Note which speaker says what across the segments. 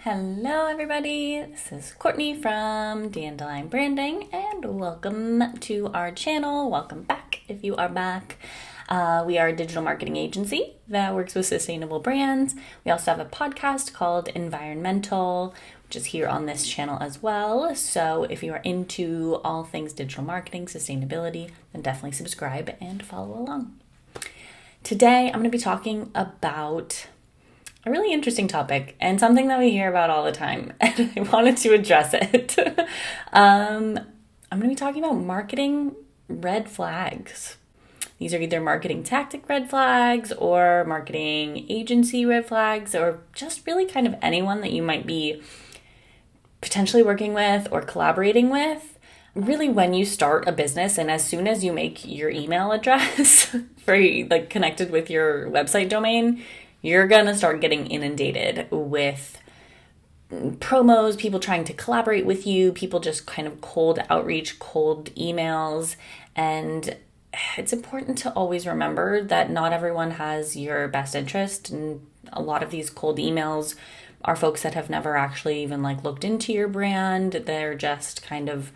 Speaker 1: Hello everybody, this is Courtney from Dandelion Branding and welcome to our channel. Welcome back if you are back. We are a digital marketing agency that works with sustainable brands. We also have a podcast called Environmental, which is here on this channel as well. So if you are into all things digital marketing, sustainability, then definitely subscribe and follow along. Today I'm going to be talking about a really interesting topic and something that we hear about all the time, and I wanted to address it. I'm going to be talking about marketing red flags. These are either marketing tactic red flags or marketing agency red flags, or just really kind of anyone that you might be potentially working with or collaborating with. Really, when you start a business and as soon as you make your email address for connected with your website domain, you're going to start getting inundated with promos, people trying to collaborate with you, people just kind of cold outreach, cold emails. And it's important to always remember that not everyone has your best interest. And a lot of these cold emails are folks that have never actually even looked into your brand. They're just kind of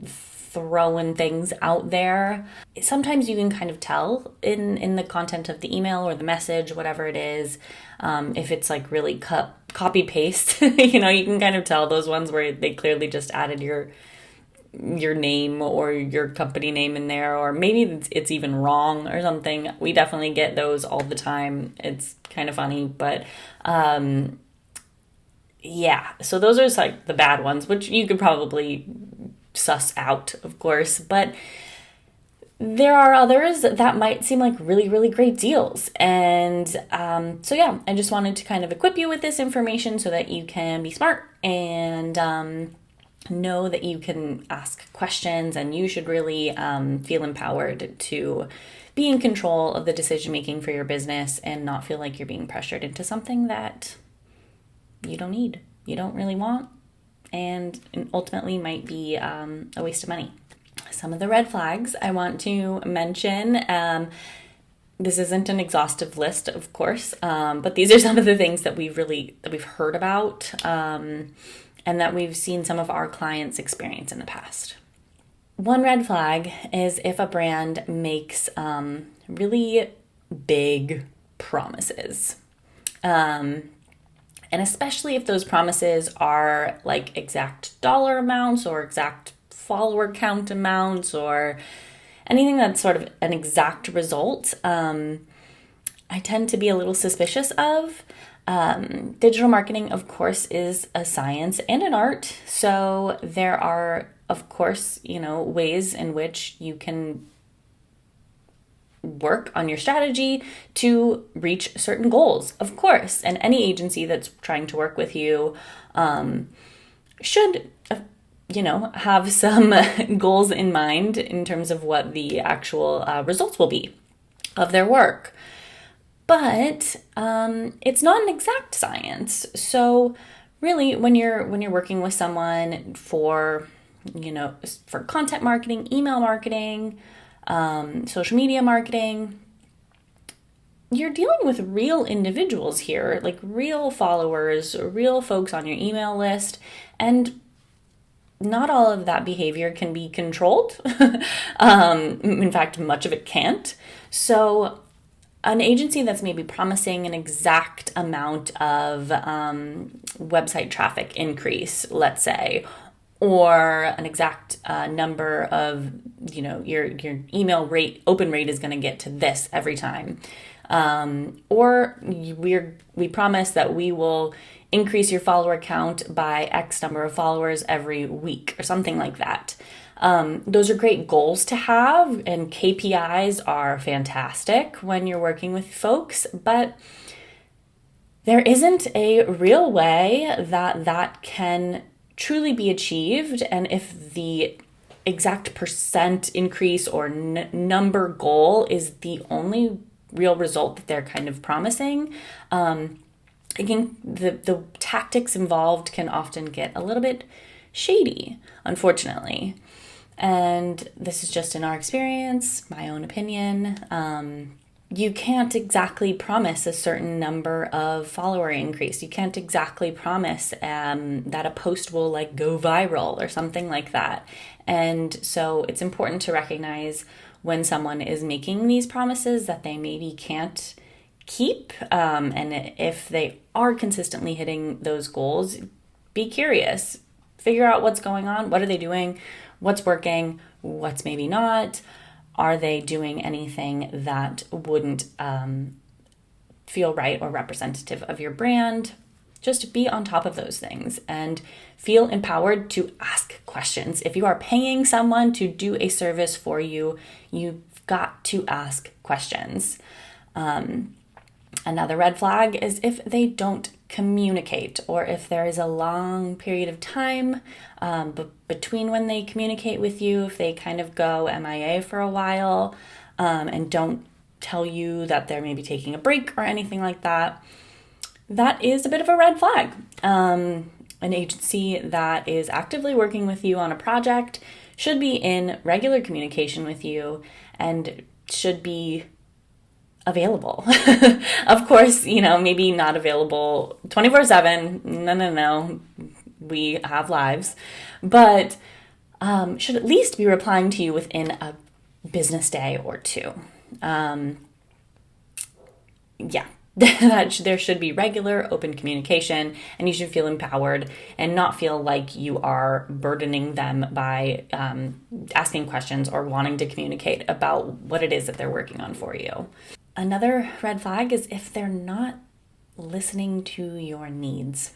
Speaker 1: throwing things out there. Sometimes you can kind of tell in the content of the email or the message, whatever it is, if it's really copy paste. You can kind of tell those ones where they clearly just added your name or your company name in there, or maybe it's even wrong or something. We definitely get those all the time. It's kind of funny, but yeah. So those are the bad ones, which you could probably suss out, of course, but there are others that might seem like really, really great deals. And so yeah, I just wanted to kind of equip you with this information so that you can be smart and know that you can ask questions, and you should really feel empowered to be in control of the decision making for your business and not feel like you're being pressured into something that you don't need, you don't really want, and ultimately might be a waste of money. Some of the red flags I want to mention, this isn't an exhaustive list, of course, but these are some of the things that we've heard about and that we've seen some of our clients experience in the past. One red flag is if a brand makes really big promises. And especially if those promises are exact dollar amounts or exact follower count amounts or anything that's sort of an exact result, I tend to be a little suspicious of. Digital marketing, of course, is a science and an art. So there are, of course, ways in which you can work on your strategy to reach certain goals, of course. And any agency that's trying to work with you should, have some goals in mind in terms of what the actual results will be of their work. But it's not an exact science. So really, when you're working with someone for content marketing, email marketing, social media marketing, you're dealing with real individuals here, real followers, real folks on your email list, and not all of that behavior can be controlled. In fact, much of it can't. So an agency that's maybe promising an exact amount of website traffic increase, let's say, or an exact number of, your email rate, open rate is going to get to this every time. Or we promise that we will increase your follower count by X number of followers every week or something like that. Those are great goals to have, and KPIs are fantastic when you're working with folks, but there isn't a real way that can truly be achieved. And if the exact percent increase or number goal is the only real result that they're kind of promising, again, the tactics involved can often get a little bit shady, unfortunately. And this is just in our experience, my own opinion. you can't exactly promise a certain number of follower increase. You can't exactly promise that a post will like go viral or something like that. And so it's important to recognize when someone is making these promises that they maybe can't keep. And if they are consistently hitting those goals, be curious. Figure out what's going on. What are they doing? What's working? What's maybe not? Are they doing anything that wouldn't feel right or representative of your brand? Just be on top of those things and feel empowered to ask questions. If you are paying someone to do a service for you, you've got to ask questions. Another red flag is if they don't communicate, or if there is a long period of time between when they communicate with you, if they kind of go MIA for a while and don't tell you that they're maybe taking a break or anything like that, that is a bit of a red flag. An agency that is actively working with you on a project should be in regular communication with you and should be available. Of course, maybe not available 24/7. No. We have lives, but should at least be replying to you within a business day or two. There should be regular open communication, and you should feel empowered and not feel like you are burdening them by asking questions or wanting to communicate about what it is that they're working on for you. Another red flag is if they're not listening to your needs.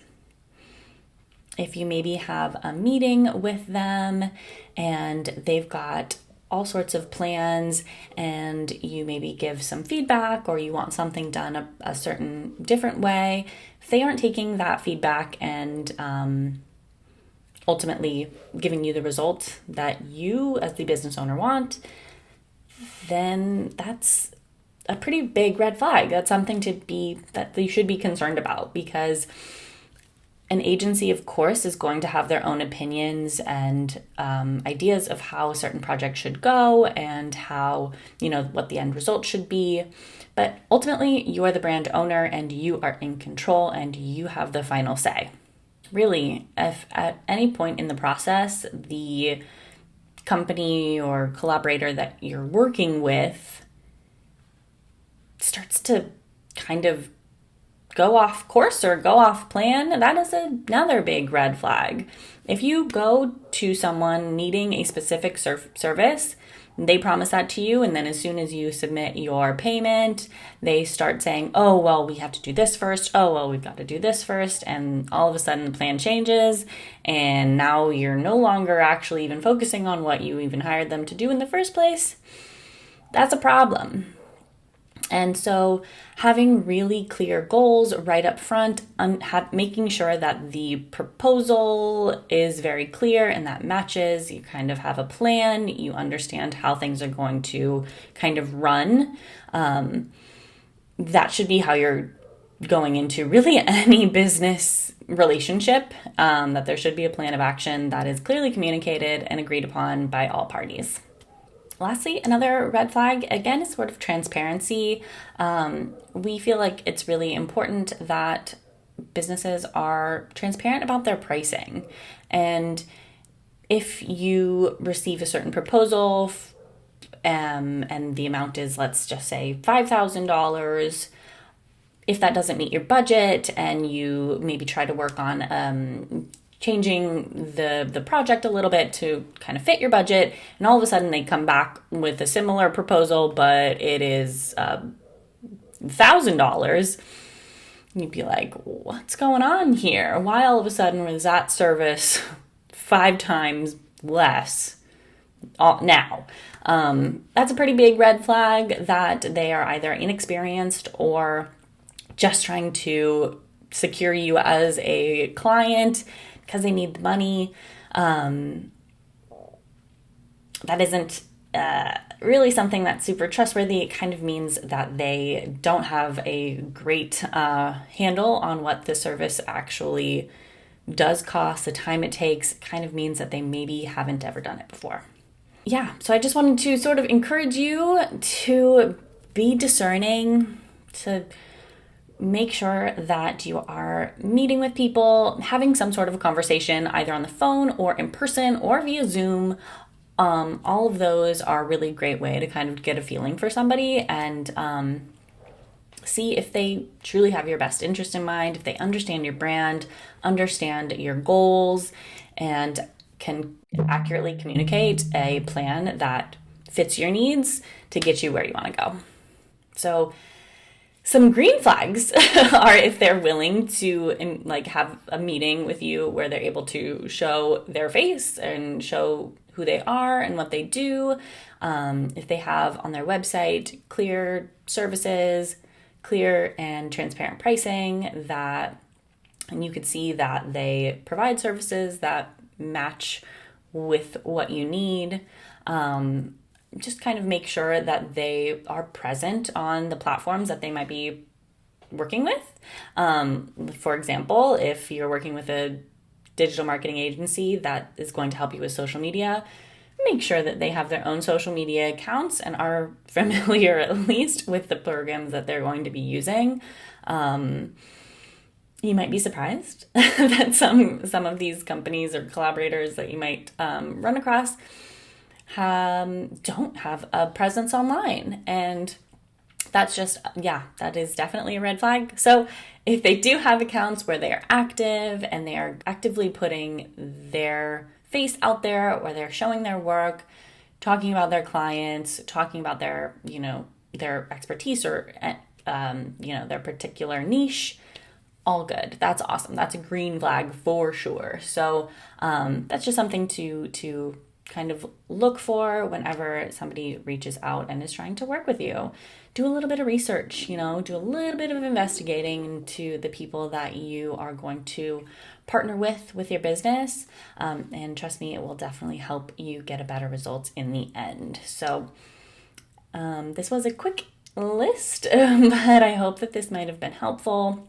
Speaker 1: If you maybe have a meeting with them and they've got all sorts of plans and you maybe give some feedback or you want something done a certain different way, if they aren't taking that feedback and ultimately giving you the result that you as the business owner want, then that's a pretty big red flag. That's something that you should be concerned about, because an agency, of course, is going to have their own opinions and ideas of how a certain project should go and how, what the end result should be. But ultimately, you are the brand owner and you are in control and you have the final say. Really, if at any point in the process, the company or collaborator that you're working with starts to kind of go off course or go off plan, that is another big red flag. If you go to someone needing a specific service, they promise that to you, and then as soon as you submit your payment, they start saying, oh, well, we have to do this first. Oh, well, we've got to do this first. And all of a sudden the plan changes, and now you're no longer actually even focusing on what you even hired them to do in the first place. That's a problem. And so having really clear goals right up front, making sure that the proposal is very clear and that matches, you kind of have a plan, you understand how things are going to kind of run. That should be how you're going into really any business relationship, that there should be a plan of action that is clearly communicated and agreed upon by all parties. Lastly, another red flag, again, is sort of transparency. We feel like it's really important that businesses are transparent about their pricing. And if you receive a certain proposal and the amount is, let's just say, $5,000, if that doesn't meet your budget and you maybe try to work on changing the project a little bit to kind of fit your budget, and all of a sudden they come back with a similar proposal, but it is $1,000, you'd be like, what's going on here? Why all of a sudden was that service 5 times less now? That's a pretty big red flag that they are either inexperienced or just trying to secure you as a client because they need the money. That isn't really something that's super trustworthy. It kind of means that they don't have a great handle on what the service actually does cost, the time it takes. Kind of means that they maybe haven't ever done it before. Yeah, so I just wanted to sort of encourage you to be discerning to make sure that you are meeting with people, having some sort of a conversation either on the phone or in person or via Zoom. All of those are a really great way to kind of get a feeling for somebody and see if they truly have your best interest in mind, if they understand your brand, understand your goals, and can accurately communicate a plan that fits your needs to get you where you want to go. So some green flags are if they're willing to have a meeting with you where they're able to show their face and show who they are and what they do. If they have on their website clear services, clear and transparent pricing, and you could see that they provide services that match with what you need. Just kind of make sure that they are present on the platforms that they might be working with. For example, if you're working with a digital marketing agency that is going to help you with social media, make sure that they have their own social media accounts and are familiar at least with the programs that they're going to be using. You might be surprised that some of these companies or collaborators that you might run across don't have a presence online, and that's just, that is definitely a red flag. So if they do have accounts where they are active and they are actively putting their face out there, or they're showing their work, talking about their clients, talking about their expertise or their particular niche, all good. That's awesome. That's a green flag for sure. So that's just something to kind of look for whenever somebody reaches out and is trying to work with you. Do a little bit of research, do a little bit of investigating into the people that you are going to partner with your business. And trust me, it will definitely help you get a better result in the end. So this was a quick list, but I hope that this might have been helpful.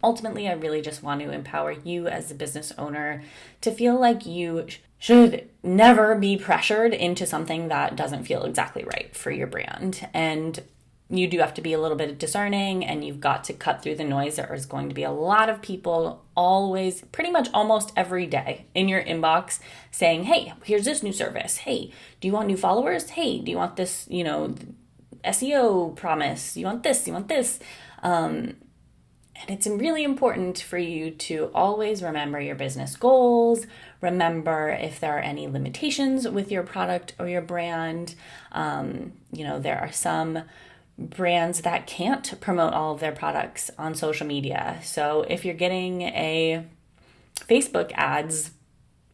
Speaker 1: Ultimately, I really just want to empower you as a business owner to feel like you should never be pressured into something that doesn't feel exactly right for your brand. And you do have to be a little bit discerning, and you've got to cut through the noise. There is going to be a lot of people always, pretty much almost every day in your inbox saying, hey, here's this new service. Hey, do you want new followers? Hey, do you want this, SEO promise? You want this, you want this. And it's really important for you to always remember your business goals, remember if there are any limitations with your product or your brand. There are some brands that can't promote all of their products on social media. So if you're getting a Facebook ads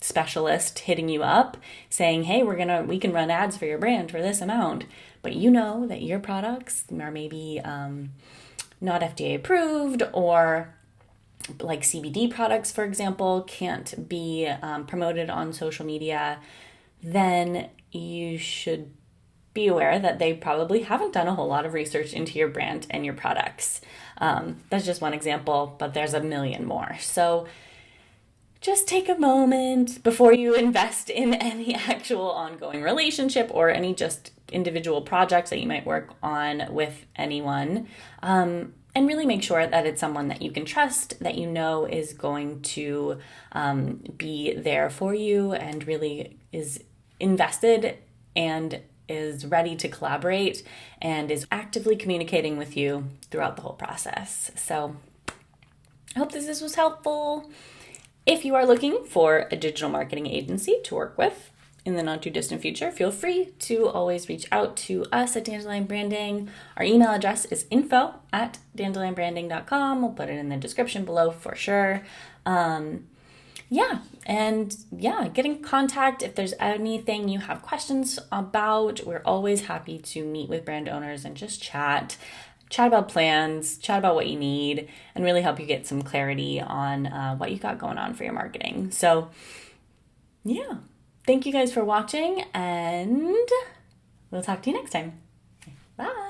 Speaker 1: specialist hitting you up saying, hey, we can run ads for your brand for this amount, but you know that your products are maybe not FDA approved, or like CBD products, for example, can't be promoted on social media, then you should be aware that they probably haven't done a whole lot of research into your brand and your products. That's just one example, but there's a million more. So just take a moment before you invest in any actual ongoing relationship or any just individual projects that you might work on with anyone, and really make sure that it's someone that you can trust, that you know is going to be there for you and really is invested and is ready to collaborate and is actively communicating with you throughout the whole process. So I hope this was helpful. If you are looking for a digital marketing agency to work with in the not too distant future, feel free to always reach out to us at Dandelion Branding. Our email address is info@dandelionbranding.com. We'll put it in the description below for sure. Get in contact if there's anything you have questions about. We're always happy to meet with brand owners and just chat about plans, chat about what you need, and really help you get some clarity on what you got going on for your marketing. So, thank you guys for watching, and we'll talk to you next time. Bye.